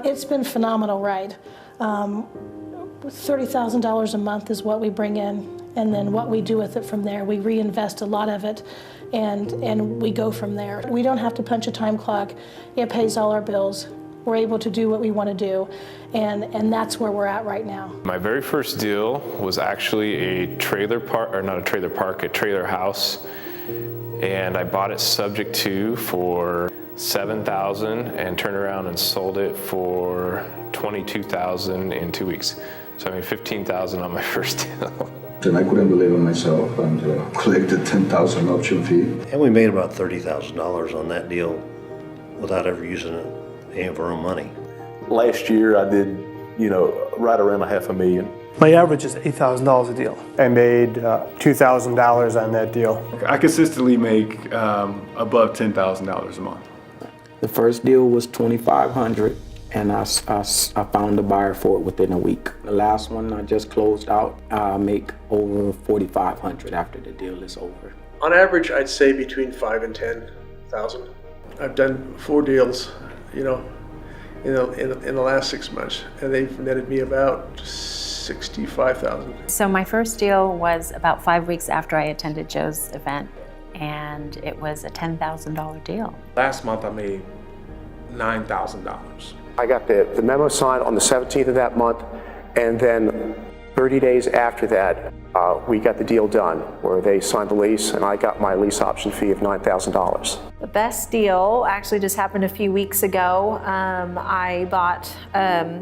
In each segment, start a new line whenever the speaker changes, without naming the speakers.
It's been a phenomenal ride. $30,000 a month is what we bring in, and then what we do with it from there. We reinvest a lot of it, and we go from there. We don't have to punch a time clock. It pays all our bills. We're able to do what we want to do, and that's where we're at right now.
My very first deal was actually a trailer park, or not a trailer park, a trailer house, and I bought it subject to for $7,000 and turned around and sold it for $22,000 in 2 weeks. So I made $15,000 on my first deal.
And I couldn't believe it myself, and collected $10,000 option fee.
And we made about $30,000 on that deal without ever using any of our own money.
Last year I did, right around $500,000.
My average is $8,000 a deal.
I made $2,000 on that deal.
I consistently make above $10,000 a month.
The first deal was $2,500, and I found a buyer for it within a week. The last one I just closed out, I make over $4,500 after the deal is over.
On average, I'd say between $5,000 and $10,000. I've done 4 deals, in the last 6 months, and they've netted me about $65,000.
So my first deal was about 5 weeks after I attended Joe's event, and it was a $10,000 deal.
Last month I made $9,000.
I got the memo signed on the 17th of that month, and then 30 days after that, we got the deal done, where they signed the lease, and I got my lease option fee of $9,000.
The best deal actually just happened a few weeks ago. I bought a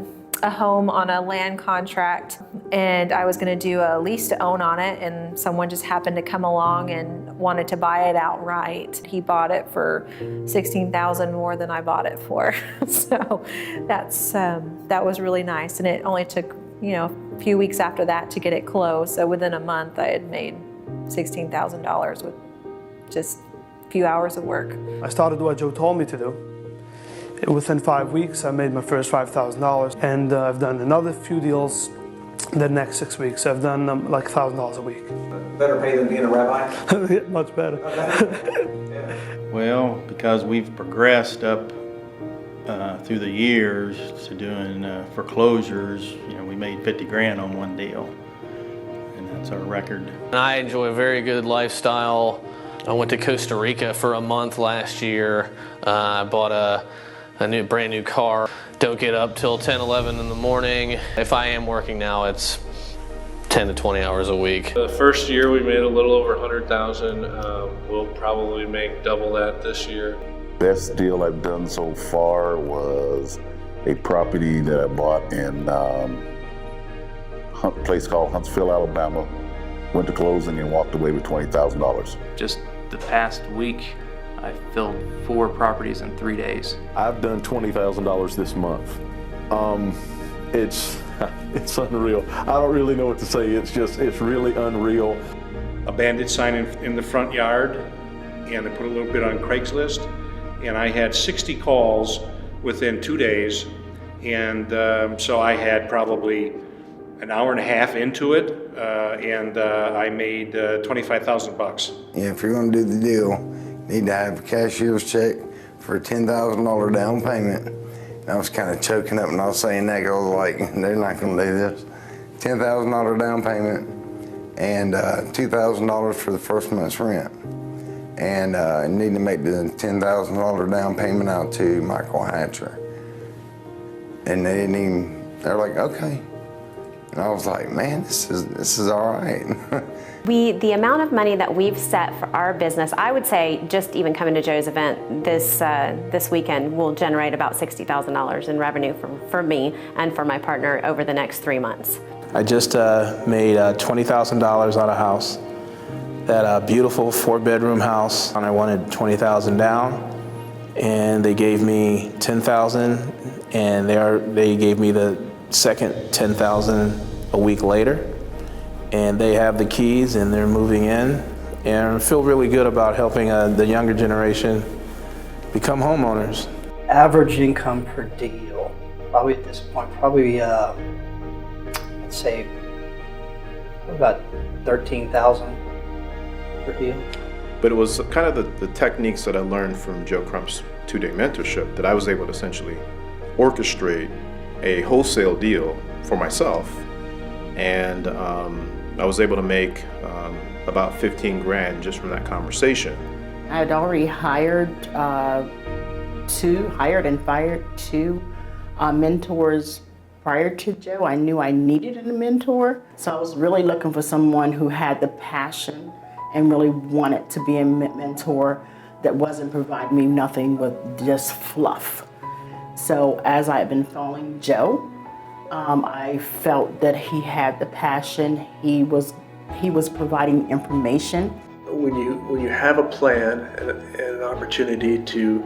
home on a land contract, and I was going to do a lease to own on it, and someone just happened to come along and wanted to buy it outright. He bought it for $16,000 more than I bought it for. So that was really nice, and it only took a few weeks after that to get it closed. So within a month I had made $16,000 with just a few hours of work.
I started what Joe told me to do. Within 5 weeks, I made my first $5,000, and I've done another few deals the next 6 weeks. I've done like $1,000 a week.
Better pay than being a rabbi?
Much better.
Well, because we've progressed up through the years to doing foreclosures, we made 50 grand on one deal, and that's our record.
I enjoy a very good lifestyle. I went to Costa Rica for a month last year. I bought a brand new car. Don't get up till 10, 11 in the morning. If I am working now, it's 10 to 20 hours a week.
The first year we made a little over $100,000. We'll probably make double that this year.
Best deal I've done so far was a property that I bought in a place called Huntsville, Alabama. Went to closing and walked away with $20,000.
Just the past week, I filled 4 properties in 3 days.
I've done $20,000 this month. It's unreal. I don't really know what to say. It's really unreal.
A bandit sign in the front yard, and I put a little bit on Craigslist, and I had 60 calls within 2 days, and so I had probably an hour and a half into it, and I made $25,000.
Yeah, if you're going to do the deal, you need to have a cashier's check for a $10,000 down payment. And I was kind of choking up, and I was saying that, I was like, they're not going to do this. $10,000 down payment and $2,000 for the first month's rent. And I need to make the $10,000 down payment out to Michael Hatcher. And they didn't even, they're like, okay. And I was like, man, this is all right.
The amount of money that we've set for our business, I would say just even coming to Joe's event this weekend will generate about $60,000 in revenue for me and for my partner over the next 3 months.
I just made $20,000 on a house, that beautiful 4-bedroom house, and I wanted $20,000 down, and they gave me $10,000, and they gave me the second $10,000 a week later. And they have the keys and they're moving in, and I feel really good about helping the younger generation become homeowners.
Average income per deal, probably at this point, let's say about $13,000 per deal.
But it was kind of the techniques that I learned from Joe Crump's 2-day mentorship that I was able to essentially
orchestrate a wholesale deal for myself, and I was able to make about 15 grand just from that conversation.
I had already hired and fired two mentors prior to Joe. I knew I needed a mentor, so I was really looking for someone who had the passion and really wanted to be a mentor that wasn't providing me nothing but just fluff. So as I had been following Joe, I felt that he had the passion. He was providing information.
When you have a plan and an opportunity to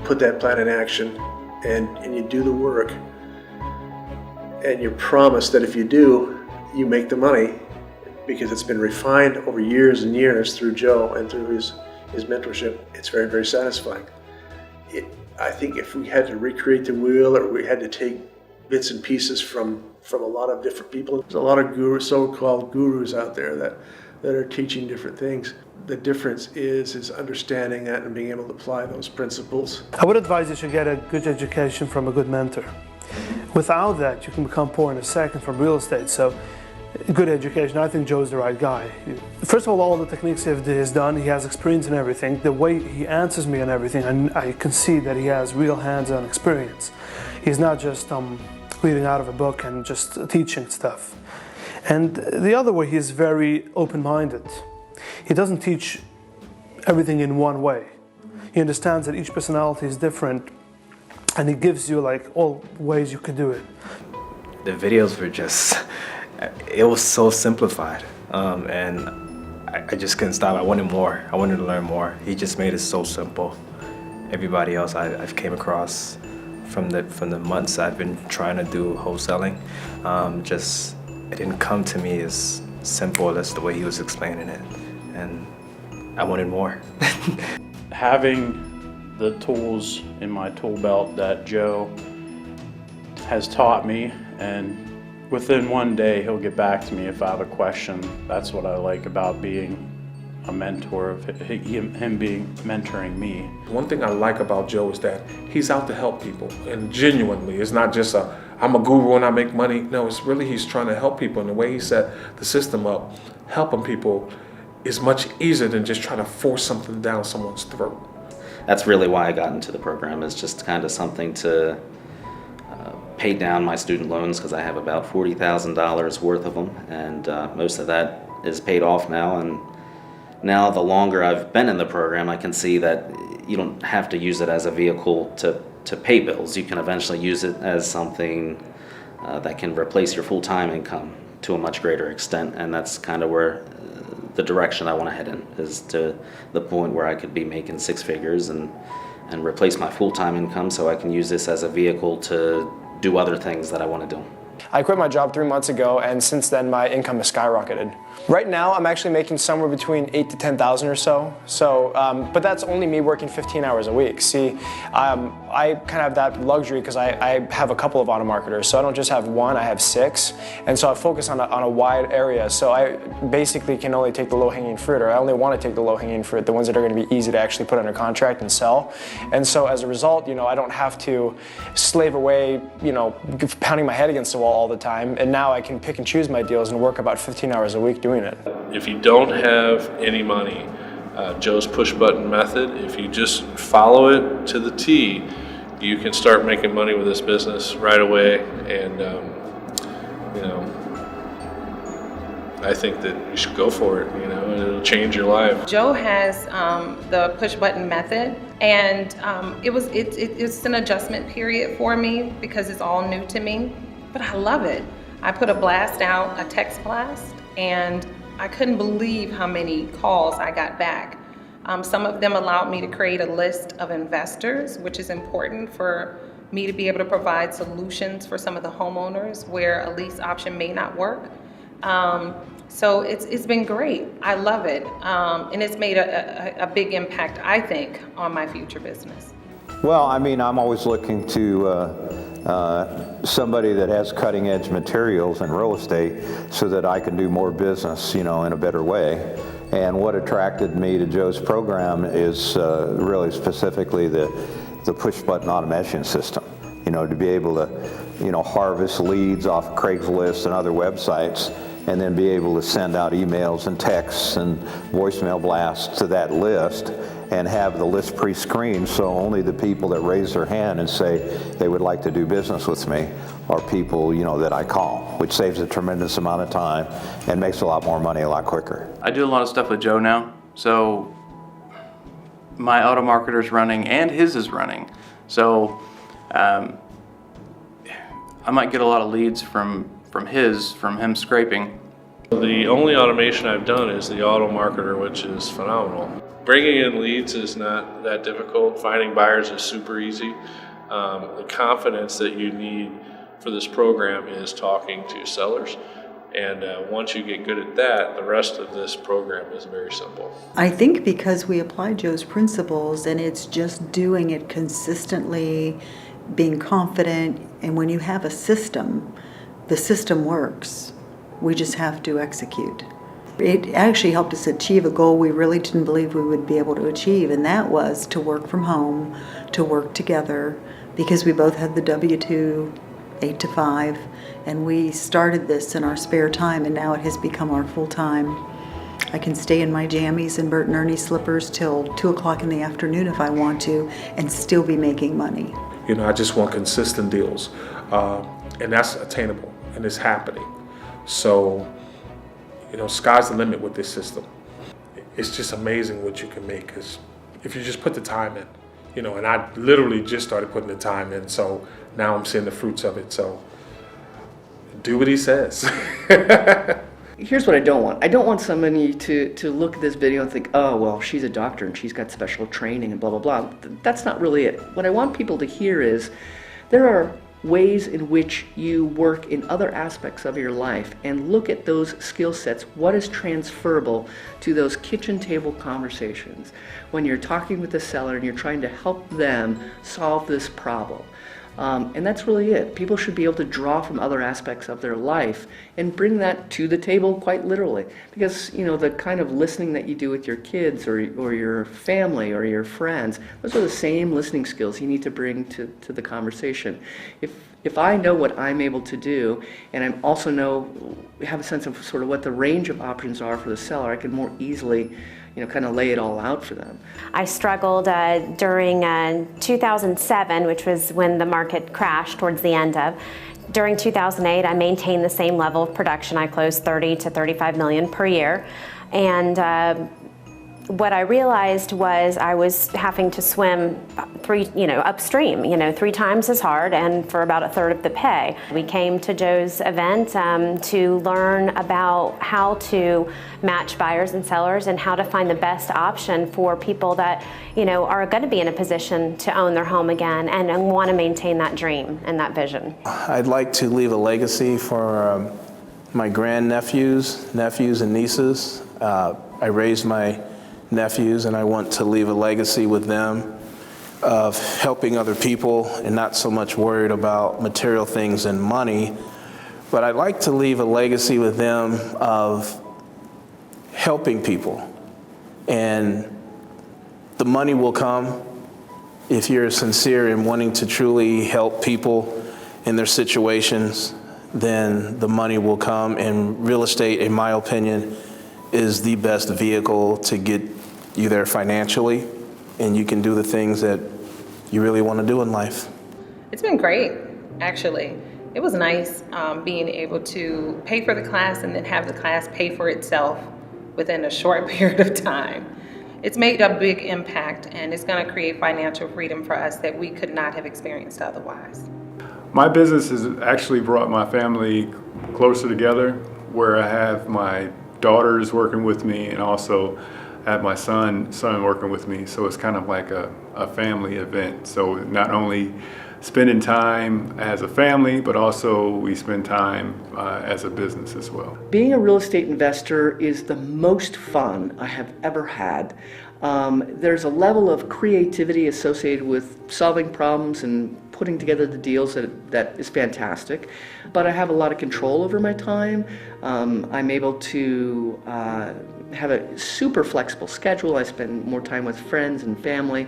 put that plan in action, and you do the work, and you promise that if you do, you make the money, because it's been refined over years and years through Joe and through his mentorship, it's very, very satisfying. I think if we had to recreate the wheel, or we had to take bits and pieces from a lot of different people, there's a lot of so-called gurus out there that are teaching different things. The difference is understanding that and being able to apply those principles.
I would advise you should get a good education from a good mentor. Without that, you can become poor in a second from real estate. So, good education. I think Joe's the right guy. First of all the techniques he has done, he has experience in everything. The way he answers me on everything, I can see that he has real hands-on experience. He's not just reading out of a book and just teaching stuff. And the other way, he's very open-minded. He doesn't teach everything in one way. He understands that each personality is different, and he gives you like all ways you could do it.
The videos were just, it was so simplified, and I just couldn't stop. I wanted more. I wanted to learn more. He just made it so simple. Everybody else I've came across from the months I've been trying to do wholesaling, it didn't come to me as simple as the way he was explaining it, and I wanted more.
Having the tools in my tool belt that Joe has taught me, and within one day he'll get back to me if I have a question. That's what I like about being a mentor, of him being mentoring me.
One thing I like about Joe is that he's out to help people, and genuinely, it's not just I'm a guru and I make money. No, it's really he's trying to help people, and the way he set the system up, helping people is much easier than just trying to force something down someone's throat.
That's really why I got into the program, is just kind of something to pay down my student loans, because I have about $40,000 worth of them, and most of that is paid off now. And now the longer I've been in the program, I can see that you don't have to use it as a vehicle to pay bills. You can eventually use it as something that can replace your full-time income to a much greater extent, and that's kind of where the direction I want to head in, is to the point where I could be making six figures and replace my full-time income, so I can use this as a vehicle to do other things that I want to do.
I quit my job 3 months ago, and since then my income has skyrocketed. Right now I'm actually making somewhere between $8,000 to $10,000 or so. But that's only me working 15 hours a week. See, I kind of have that luxury because I have a couple of auto marketers, so I don't just have one, I have 6, and so I focus on a wide area. So I basically can only take the low-hanging fruit, or I only want to take the low-hanging fruit, the ones that are going to be easy to actually put under contract and sell. And so as a result, I don't have to slave away, pounding my head against the wall all the time, and now I can pick and choose my deals and work about 15 hours a week doing it.
If you don't have any money, Joe's push button method, if you just follow it to the T, you can start making money with this business right away. And I think that you should go for it. It'll change your life.
Joe has the push button method, and it's an adjustment period for me because it's all new to me, but I love it. I put a blast out, a text blast, and I couldn't believe how many calls I got back. Some of them allowed me to create a list of investors, which is important for me to be able to provide solutions for some of the homeowners where a lease option may not work. So it's been great. I love it. And it's made a big impact, I think, on my future business.
Well, I'm always looking to somebody that has cutting edge materials in real estate so that I can do more business, in a better way. And what attracted me to Joe's program is really specifically the the push-button automation system, to be able to, harvest leads off of Craigslist and other websites, and then be able to send out emails and texts and voicemail blasts to that list and have the list pre-screened, so only the people that raise their hand and say they would like to do business with me are people, that I call, which saves a tremendous amount of time and makes a lot more money a lot quicker.
I do a lot of stuff with Joe now, so my auto marketer's running and his is running. So I might get a lot of leads from him scraping.
The only automation I've done is the auto marketer, which is phenomenal. Bringing in leads is not that difficult. Finding buyers is super easy. The confidence that you need for this program is talking to sellers. And once you get good at that, the rest of this program is very simple.
I think because we apply Joe's principles and it's just doing it consistently, being confident, and when you have a system, the system works. We just have to execute. It actually helped us achieve a goal we really didn't believe we would be able to achieve, and that was to work from home, to work together, because we both had the W-2, 8 to 5, and we started this in our spare time, and now it has become our full time. I can stay in my jammies and Bert and Ernie slippers till 2 o'clock in the afternoon if I want to, and still be making money.
I just want consistent deals, and that's attainable, and it's happening. So, sky's the limit with this system. It's just amazing what you can make, because if you just put the time in, and I literally just started putting the time in, so now I'm seeing the fruits of it. So, do what he says.
Here's what I don't want. I don't want somebody to look at this video and think, oh, well, she's a doctor and she's got special training and blah, blah, blah. That's not really it. What I want people to hear is there are ways in which you work in other aspects of your life and look at those skill sets. What is transferable to those kitchen table conversations when you're talking with the seller and you're trying to help them solve this problem? And that's really it. People should be able to draw from other aspects of their life and bring that to the table quite literally. Because, the kind of listening that you do with your kids or your family or your friends, those are the same listening skills you need to bring to the conversation. If I know what I'm able to do, and I also have a sense of sort of what the range of options are for the seller, I can more easily kind of lay it all out for them.
I struggled during 2007, which was when the market crashed towards the end of. During 2008, I maintained the same level of production. I closed 30 to 35 million per year. And what I realized was I was having to swim upstream, 3 times as hard and for about a third of the pay. We came to Joe's event to learn about how to match buyers and sellers and how to find the best option for people that, are going to be in a position to own their home again and want to maintain that dream and that vision.
I'd like to leave a legacy for my grandnephews, nephews, and nieces. I raised my nephews, and I want to leave a legacy with them of helping other people and not so much worried about material things and money, but I'd like to leave a legacy with them of helping people. And the money will come if you're sincere in wanting to truly help people in their situations, then the money will come, and real estate, in my opinion, is the best vehicle to get you there financially, and you can do the things that you really want to do in life.
It's been great, actually. It was nice being able to pay for the class and then have the class pay for itself within a short period of time. It's made a big impact, and it's going to create financial freedom for us that we could not have experienced otherwise.
My business has actually brought my family closer together, where I have my daughters working with me and also have my son working with me. So it's kind of like a family event. So not only spending time as a family, but also we spend time as a business as well.
Being a real estate investor is the most fun I have ever had. There's a level of creativity associated with solving problems and putting together the deals that is fantastic, but I have a lot of control over my time. I'm able to have a super flexible schedule. I spend more time with friends and family.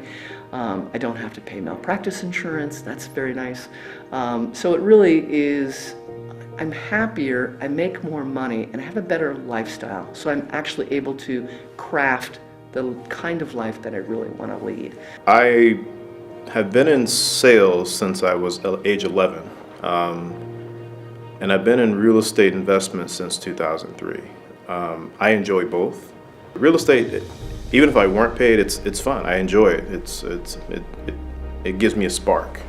I don't have to pay malpractice insurance. That's very nice. So it really is, I'm happier, I make more money, and I have a better lifestyle. So I'm actually able to craft the kind of life that I really want to lead.
I have been in sales since I was age 11, and I've been in real estate investment since 2003. I enjoy both. Real estate, even if I weren't paid, it's fun. I enjoy it. It gives me a spark.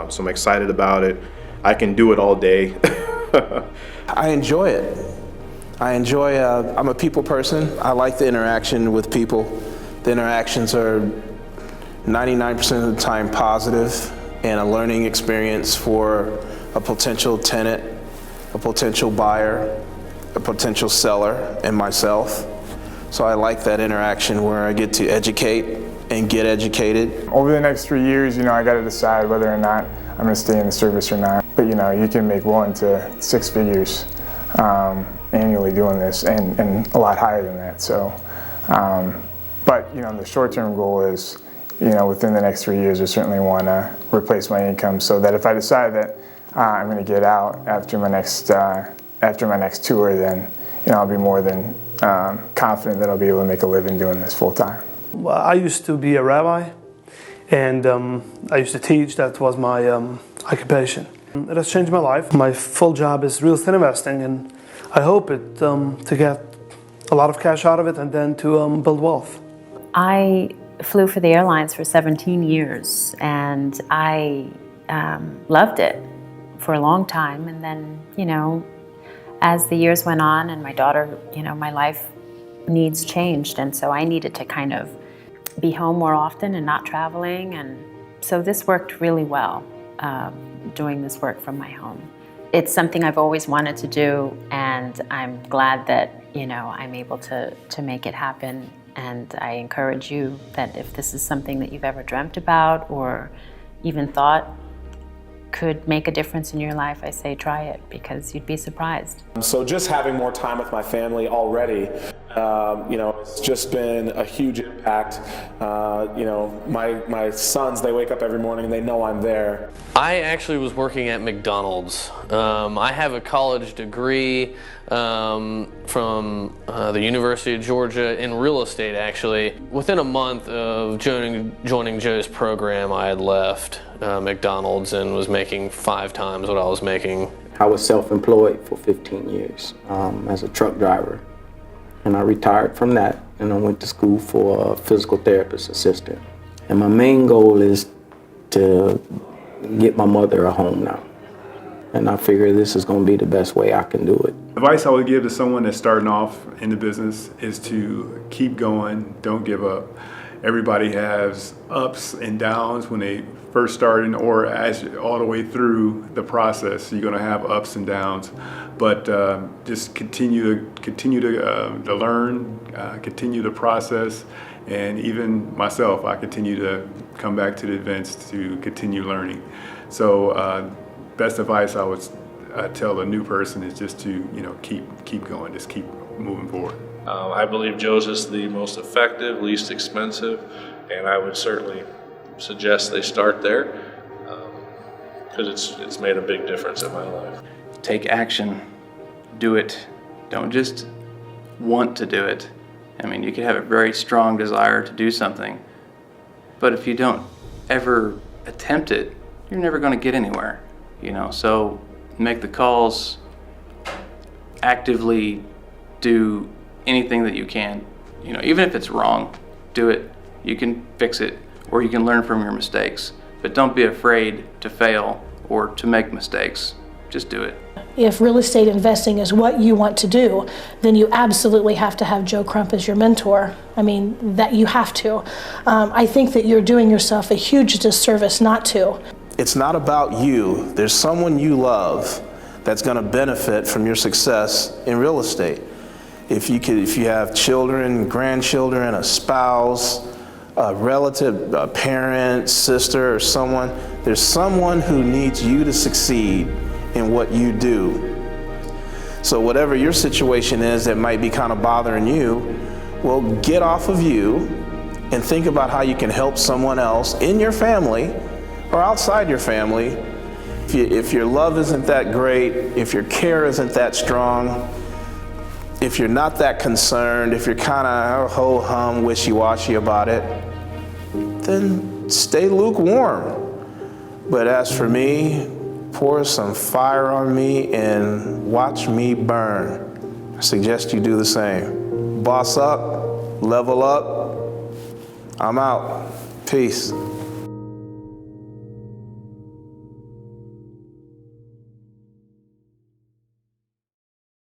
So I'm excited about it. I can do it all day.
I enjoy it. I'm a people person. I like the interaction with people. The interactions are 99% of the time positive and a learning experience for a potential tenant, a potential buyer, a potential seller, and myself. So I like that interaction where I get to educate and get educated.
Over the next 3 years, I got to decide whether or not I'm going to stay in the service or not. But you can make well into 6 figures annually doing this, and a lot higher than that. So, but the short-term goal is, within the next 3 years, I certainly want to replace my income so that if I decide that I'm going to get out after my next tour, then I'll be more than confident that I'll be able to make a living doing this full time.
Well, I used to be a rabbi, and I used to teach. That was my occupation. It has changed my life. My full job is real estate investing, and I hope to get a lot of cash out of it and then to build wealth.
I flew for the airlines for 17 years, and I loved it for a long time. And then, as the years went on and my daughter, my life needs changed, and so I needed to kind of be home more often and not traveling. And so this worked really well, doing this work from my home. It's something I've always wanted to do, and I'm glad that, I'm able to make it happen. And I encourage you that if this is something that you've ever dreamt about or even thought could make a difference in your life, I say try it, because you'd be surprised.
So just having more time with my family already, it's just been a huge impact. My sons, they wake up every morning and they know I'm there.
I actually was working at McDonald's. I have a college degree from the University of Georgia in real estate, actually. Within a month of joining Joe's program, I had left McDonald's and was making 5 times what I was making.
I was self-employed for 15 years as a truck driver. And I retired from that, and I went to school for a physical therapist assistant. And my main goal is to get my mother a home now. And I figure this is going to be the best way I can do it.
Advice I would give to someone that's starting off in the business is to keep going, don't give up. Everybody has ups and downs when they first starting, or as all the way through the process. You're going to have ups and downs, but just continue to learn, continue the process, and even myself, I continue to come back to the events to continue learning. So best advice I would tell a new person is just to keep going, just keep moving forward.
I believe Joe's is the most effective, least expensive, and I would certainly suggest they start there because it's made a big difference in my life.
Take action. Do it. Don't just want to do it. I mean, you could have a very strong desire to do something, but if you don't ever attempt it, you're never going to get anywhere, So make the calls, actively do anything that you can, even if it's wrong, do it. You can fix it, or you can learn from your mistakes, but don't be afraid to fail or to make mistakes. Just do it.
If real estate investing is what you want to do, then you absolutely have to have Joe Crump as your mentor. I mean, that you have to. I think that you're doing yourself a huge disservice not to.
It's not about you. There's someone you love that's going to benefit from your success in real estate. If you have children, grandchildren, a spouse, a relative, a parent, sister, or someone, There's someone who needs you to succeed in what you do. So whatever your situation is that might be kind of bothering you, well, get off of you and think about how you can help someone else in your family or outside your family. If your love isn't that great, if your care isn't that strong, if you're not that concerned, if you're kind of ho-hum, wishy-washy about it, then stay lukewarm. But as for me, pour some fire on me and watch me burn. I suggest you do the same. Boss up, level up. I'm out. Peace.